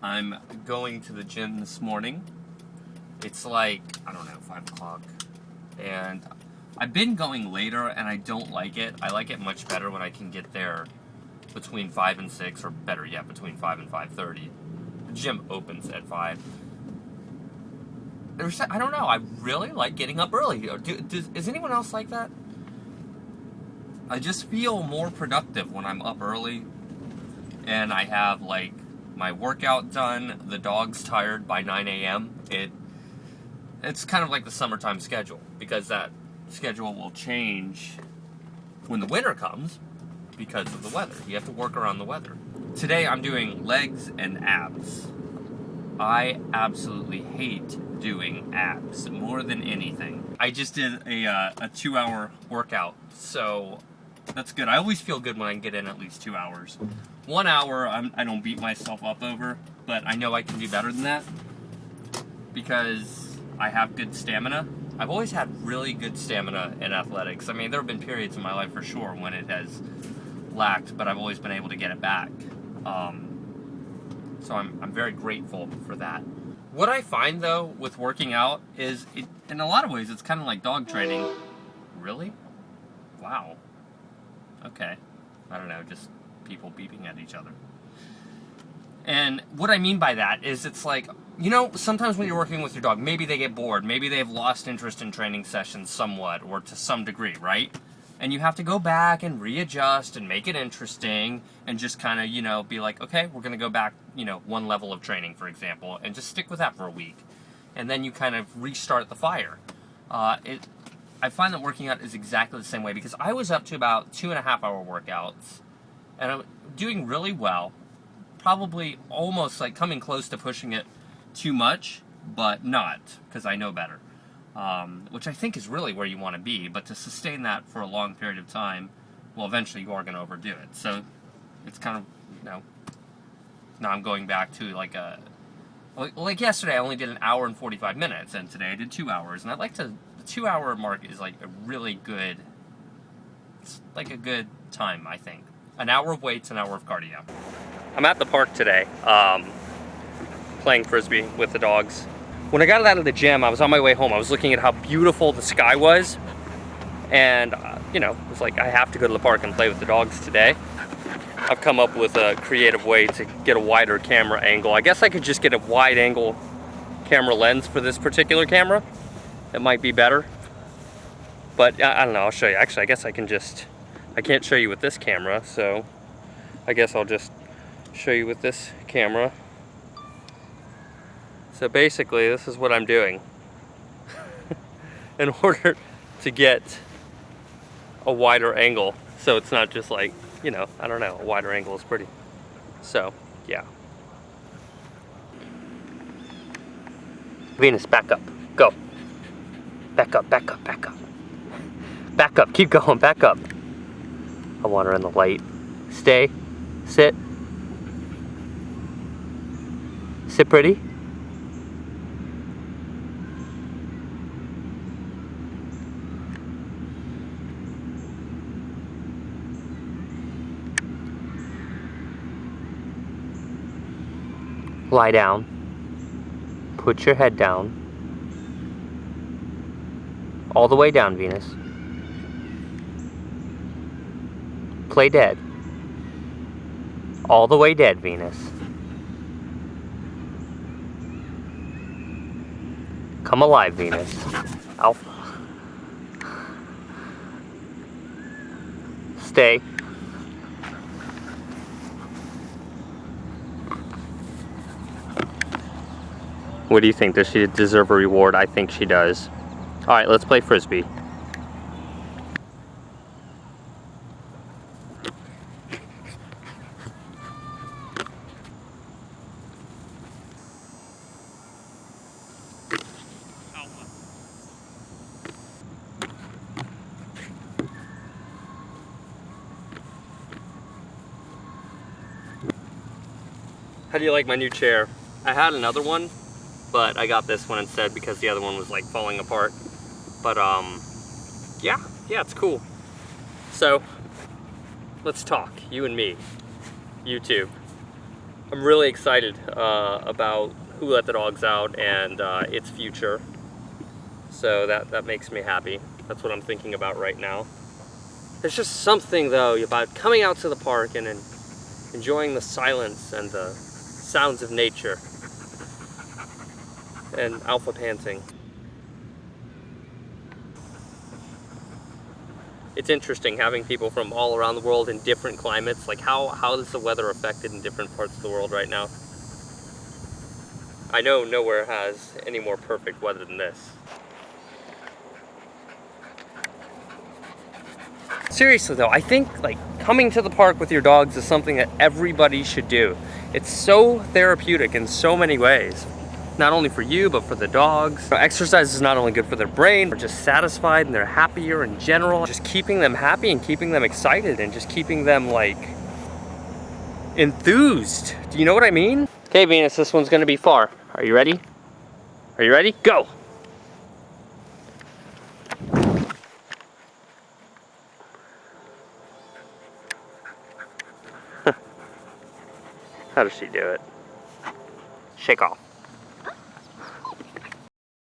I'm going to the gym this morning. It's like, I don't know, 5 o'clock. And I've been going later and I don't like it. I like it much better when I can get there between 5 and 6, or better yet, between 5 and 5:30. The gym opens at 5. I don't know, I really like getting up early. Is anyone else like that? I just feel more productive when I'm up early and I have like my workout done, the dog's tired by 9 a.m. It's kind of like the summertime schedule, because that schedule will change when the winter comes because of the weather. You have to work around the weather. Today I'm doing legs and abs. I absolutely hate doing abs more than anything. I just did a 2-hour workout, so that's good. I always feel good when I can get in at least 2 hours. 1 hour, I don't beat myself up over, but I know I can do better than that because I have good stamina. I've always had really good stamina in athletics. I mean, there have been periods in my life for sure when it has lacked, but I've always been able to get it back. So I'm very grateful for that. What I find though with working out is, in a lot of ways, it's kind of like dog training. Really? Wow. Okay. I don't know, just people beeping at each other. And what I mean by that is, it's like, sometimes when you're working with your dog, maybe they get bored, maybe they've lost interest in training sessions somewhat, or to some degree, right? And you have to go back and readjust and make it interesting and just kind of, be like, okay, we're going to go back, one level of training, for example, and just stick with that for a week. And then you kind of restart the fire. I find that working out is exactly the same way, because I was up to about 2.5-hour workouts and I'm doing really well. Probably almost like coming close to pushing it too much, but not, because I know better. Which I think is really where you want to be, but to sustain that for a long period of time, well, eventually you are going to overdo it. So it's kind of, now I'm going back to like yesterday I only did 1 hour and 45 minutes, and today I did 2 hours, and the 2-hour mark is like a really good, it's like a good time, I think. 1 hour of weights, 1 hour of cardio. I'm at the park today, playing Frisbee with the dogs. When I got out of the gym, I was on my way home. I was looking at how beautiful the sky was. And, it was like, I have to go to the park and play with the dogs today. I've come up with a creative way to get a wider camera angle. I guess I could just get a wide angle camera lens for this particular camera. It might be better. But, I don't know, I'll show you. Actually, I guess I can't show you with this camera, so I guess I'll just show you with this camera. So basically, this is what I'm doing in order to get a wider angle. So it's not just like, I don't know, a wider angle is pretty. So, yeah. Venus, back up. Go. Back up, back up, back up. Back up, keep going, back up. I want her in the light. Stay. Sit. Sit pretty. Lie down. Put your head down. All the way down, Venus. Play dead. All the way dead, Venus. Come alive, Venus. Alpha. Stay. What do you think? Does she deserve a reward? I think she does. Alright, let's play Frisbee. How do you like my new chair? I had another one, but I got this one instead because the other one was like falling apart. But yeah, it's cool. So let's talk, you and me, YouTube. I'm really excited about Who Let the Dogs Out and its future. So that makes me happy. That's what I'm thinking about right now. There's just something though about coming out to the park and enjoying the silence and the sounds of nature and alpha panting. It's interesting having people from all around the world in different climates. Like how is the weather affected in different parts of the world right now? I know nowhere has any more perfect weather than this. Seriously though, I think like coming to the park with your dogs is something that everybody should do. It's so therapeutic in so many ways. Not only for you, but for the dogs. Exercise is not only good for their brain, they're just satisfied and they're happier in general. Just keeping them happy and keeping them excited and just keeping them like enthused. Do you know what I mean? Okay, Venus, this one's gonna be far. Are you ready? Are you ready? Go! How does she do it? Shake off.